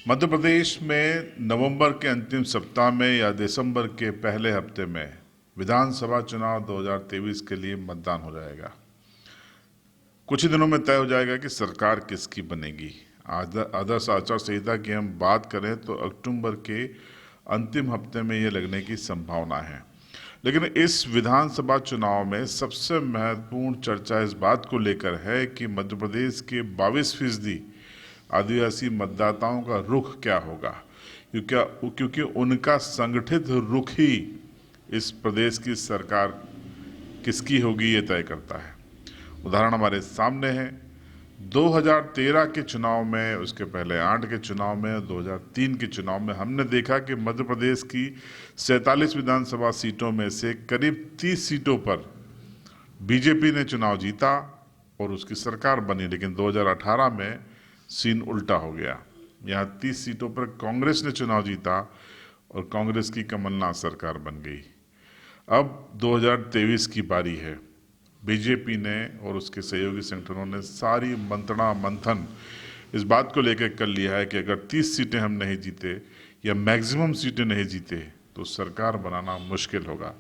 मध्य प्रदेश में नवंबर के अंतिम सप्ताह में या दिसंबर के पहले हफ्ते में विधानसभा चुनाव 2023 के लिए मतदान हो जाएगा। कुछ ही दिनों में तय हो जाएगा कि सरकार किसकी बनेगी। आदर्श आचार संहिता की हम बात करें तो अक्टूबर के अंतिम हफ्ते में ये लगने की संभावना है। लेकिन इस विधानसभा चुनाव में सबसे महत्वपूर्ण चर्चा इस बात को लेकर है कि मध्य प्रदेश के 22% आदिवासी मतदाताओं का रुख क्या होगा, क्योंकि उनका संगठित रुख ही इस प्रदेश की सरकार किसकी होगी ये तय करता है। उदाहरण हमारे सामने है। 2013 के चुनाव में, उसके पहले 8 के चुनाव में, 2003 के चुनाव में हमने देखा कि मध्य प्रदेश की 47 विधानसभा सीटों में से करीब 30 सीटों पर बीजेपी ने चुनाव जीता और उसकी सरकार बनी। लेकिन 2018 में सीन उल्टा हो गया। यहाँ 30 सीटों पर कांग्रेस ने चुनाव जीता और कांग्रेस की कमलनाथ सरकार बन गई। अब 2023 की बारी है। बीजेपी ने और उसके सहयोगी संगठनों ने सारी मंत्रणा मंथन इस बात को लेकर कर लिया है कि अगर 30 सीटें हम नहीं जीते या मैक्सिमम सीटें नहीं जीते तो सरकार बनाना मुश्किल होगा।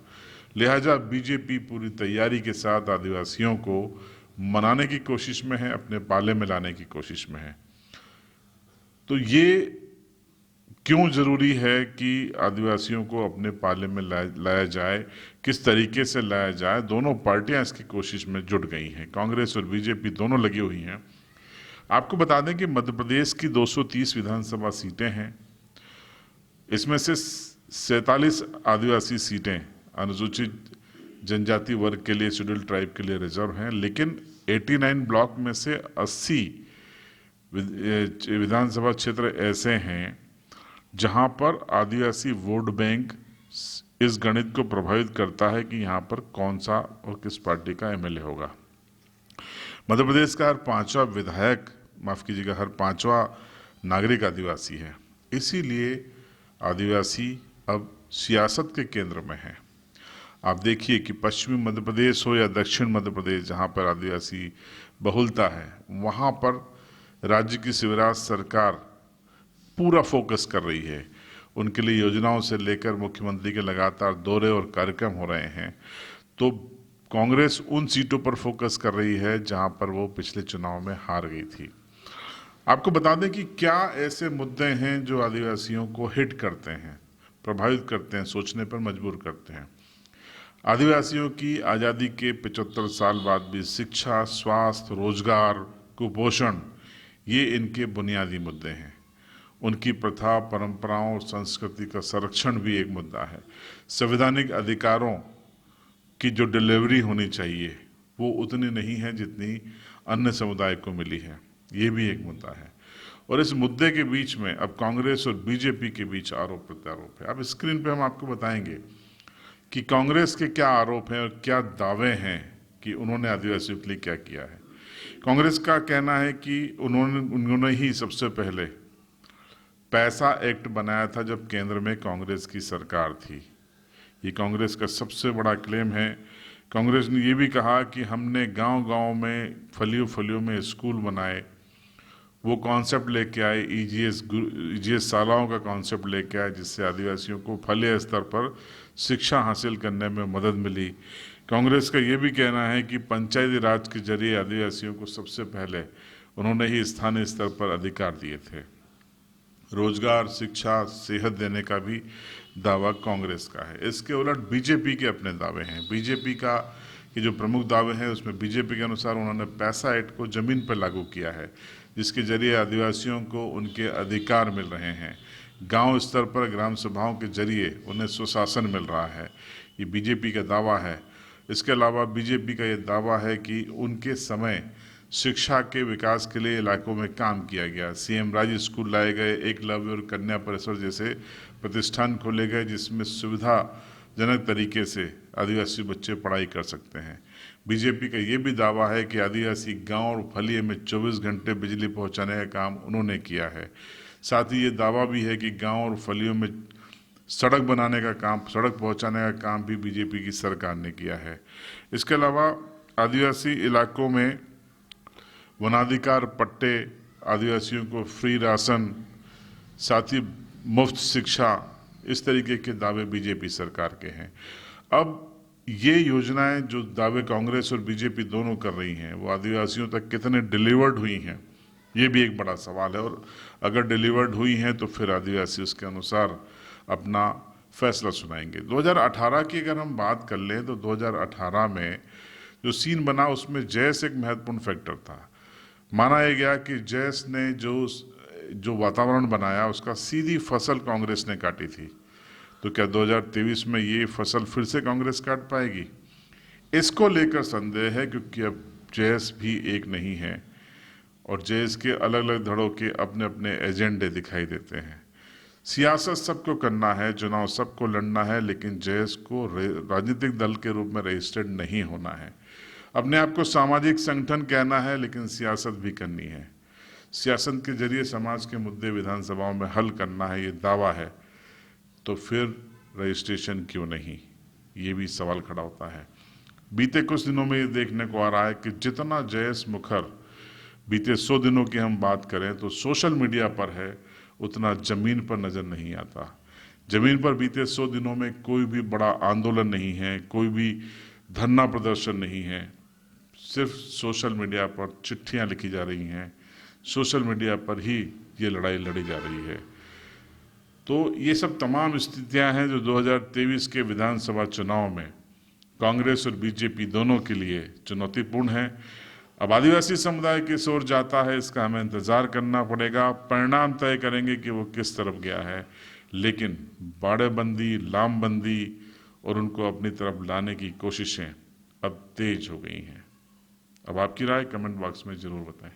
लिहाजा बीजेपी पूरी तैयारी के साथ आदिवासियों को मनाने की कोशिश में है, अपने पाले में लाने की कोशिश में है। तो ये क्यों जरूरी है कि आदिवासियों को अपने पाले में लाया जाए, किस तरीके से लाया जाए, दोनों पार्टियां इसकी कोशिश में जुट गई हैं। कांग्रेस और बीजेपी दोनों लगी हुई हैं। आपको बता दें कि मध्य प्रदेश की 230 विधानसभा सीटें हैं। इसमें से 47 आदिवासी सीटें अनुसूचित जनजाति वर्ग के लिए, शेड्यूल ट्राइब के लिए रिजर्व हैं। लेकिन 89 ब्लॉक में से 80 विधानसभा क्षेत्र ऐसे हैं जहां पर आदिवासी वोट बैंक इस गणित को प्रभावित करता है कि यहां पर कौन सा और किस पार्टी का एमएलए होगा। मध्य प्रदेश का हर 5वां विधायक, माफ कीजिएगा, हर 5वां नागरिक आदिवासी है। इसीलिए आदिवासी अब सियासत के केंद्र में है। आप देखिए कि पश्चिमी मध्य प्रदेश हो या दक्षिण मध्य प्रदेश, जहां पर आदिवासी बहुलता है, वहां पर राज्य की शिवराज सरकार पूरा फोकस कर रही है। उनके लिए योजनाओं से लेकर मुख्यमंत्री के लगातार दौरे और कार्यक्रम हो रहे हैं। तो कांग्रेस उन सीटों पर फोकस कर रही है जहां पर वो पिछले चुनाव में हार गई थी। आपको बता दें कि क्या ऐसे मुद्दे हैं जो आदिवासियों को हिट करते हैं, प्रभावित करते हैं, सोचने पर मजबूर करते हैं। आदिवासियों की आज़ादी के 75 साल बाद भी शिक्षा, स्वास्थ्य, रोजगार, कुपोषण, ये इनके बुनियादी मुद्दे हैं। उनकी प्रथा, परंपराओं और संस्कृति का संरक्षण भी एक मुद्दा है। संवैधानिक अधिकारों की जो डिलीवरी होनी चाहिए वो उतनी नहीं है जितनी अन्य समुदाय को मिली है, ये भी एक मुद्दा है। और इस मुद्दे के बीच में अब कांग्रेस और बीजेपी के बीच आरोप प्रत्यारोप है। अब स्क्रीन पे हम आपको बताएंगे कि कांग्रेस के क्या आरोप हैं और क्या दावे हैं कि उन्होंने आदिवासियों के लिए क्या किया है। कांग्रेस का कहना है कि उन्होंने ही सबसे पहले पैसा एक्ट बनाया था जब केंद्र में कांग्रेस की सरकार थी। ये कांग्रेस का सबसे बड़ा क्लेम है। कांग्रेस ने ये भी कहा कि हमने गांव-गांव में फलियों फलियों में स्कूल बनाए, वो कॉन्सेप्ट लेके आए, ईजीएस शालाओं का कॉन्सेप्ट लेके आए, जिससे आदिवासियों को फलीय स्तर पर शिक्षा हासिल करने में मदद मिली। कांग्रेस का ये भी कहना है कि पंचायती राज के जरिए आदिवासियों को सबसे पहले उन्होंने ही स्थानीय स्तर पर अधिकार दिए थे। रोजगार, शिक्षा, सेहत देने का भी दावा कांग्रेस का है। इसके उलट बीजेपी के अपने दावे हैं। बीजेपी का कि जो प्रमुख दावे हैं उसमें बीजेपी के अनुसार उन्होंने पैसा एक्ट को जमीन पर लागू किया है, जिसके जरिए आदिवासियों को उनके अधिकार मिल रहे हैं। गांव स्तर पर ग्राम सभाओं के जरिए उन्हें सुशासन मिल रहा है, ये बीजेपी का दावा है। इसके अलावा बीजेपी का ये दावा है कि उनके समय शिक्षा के विकास के लिए इलाकों में काम किया गया। सीएम राज स्कूल लाए गए, एकलव्य और कन्या परिसर जैसे प्रतिष्ठान खोले गए, जिसमें सुविधाजनक तरीके से आदिवासी बच्चे पढ़ाई कर सकते हैं। बीजेपी का ये भी दावा है कि आदिवासी गांव और फलिए में 24 घंटे बिजली पहुंचाने का काम उन्होंने किया है। साथ ही ये दावा भी है कि गांव और फलियों में सड़क बनाने का काम, सड़क पहुंचाने का काम भी बीजेपी की सरकार ने किया है। इसके अलावा आदिवासी इलाकों में वनाधिकार पट्टे, आदिवासियों को फ्री राशन, साथ ही मुफ्त शिक्षा, इस तरीके के दावे बीजेपी सरकार के हैं। अब ये योजनाएं जो दावे कांग्रेस और बीजेपी दोनों कर रही हैं, वो आदिवासियों तक कितने डिलीवर्ड हुई हैं, ये भी एक बड़ा सवाल है। और अगर डिलीवर्ड हुई हैं तो फिर आदिवासी उसके अनुसार अपना फैसला सुनाएंगे। 2018 की अगर हम बात कर लें तो 2018 में जो सीन बना उसमें जैस एक महत्वपूर्ण फैक्टर था। माना यह गया कि जैस ने जो वातावरण बनाया उसका सीधी फसल कांग्रेस ने काटी थी। तो क्या 2023 में ये फसल फिर से कांग्रेस काट पाएगी? इसको लेकर संदेह है, क्योंकि अब जैस भी एक नहीं है और जैस के अलग अलग धड़ों के अपने अपने एजेंडे दिखाई देते हैं। सियासत सबको करना है, चुनाव सबको लड़ना है, लेकिन जैस को राजनीतिक दल के रूप में रजिस्टर्ड नहीं होना है। अपने आप को सामाजिक संगठन कहना है, लेकिन सियासत भी करनी है। सियासत के जरिए समाज के मुद्दे विधानसभाओं में हल करना है, ये दावा है। तो फिर रजिस्ट्रेशन क्यों नहीं, ये भी सवाल खड़ा होता है। बीते कुछ दिनों में ये देखने को आ रहा है कि जितना जयेश मुखर बीते 100 दिनों की हम बात करें तो सोशल मीडिया पर है, उतना जमीन पर नजर नहीं आता। जमीन पर बीते 100 दिनों में कोई भी बड़ा आंदोलन नहीं है, कोई भी धरना प्रदर्शन नहीं है। सिर्फ सोशल मीडिया पर चिट्ठियां लिखी जा रही हैं, सोशल मीडिया पर ही ये लड़ाई लड़ी जा रही है। तो ये सब तमाम स्थितियां हैं जो 2023 के विधानसभा चुनाव में कांग्रेस और बीजेपी दोनों के लिए चुनौतीपूर्ण है। अब आदिवासी समुदाय किस ओर जाता है, इसका हमें इंतजार करना पड़ेगा। परिणाम तय करेंगे कि वो किस तरफ गया है। लेकिन बाड़ेबंदी, लामबंदी और उनको अपनी तरफ लाने की कोशिशें अब तेज हो गई हैं। अब आपकी राय कमेंट बॉक्स में जरूर बताएं।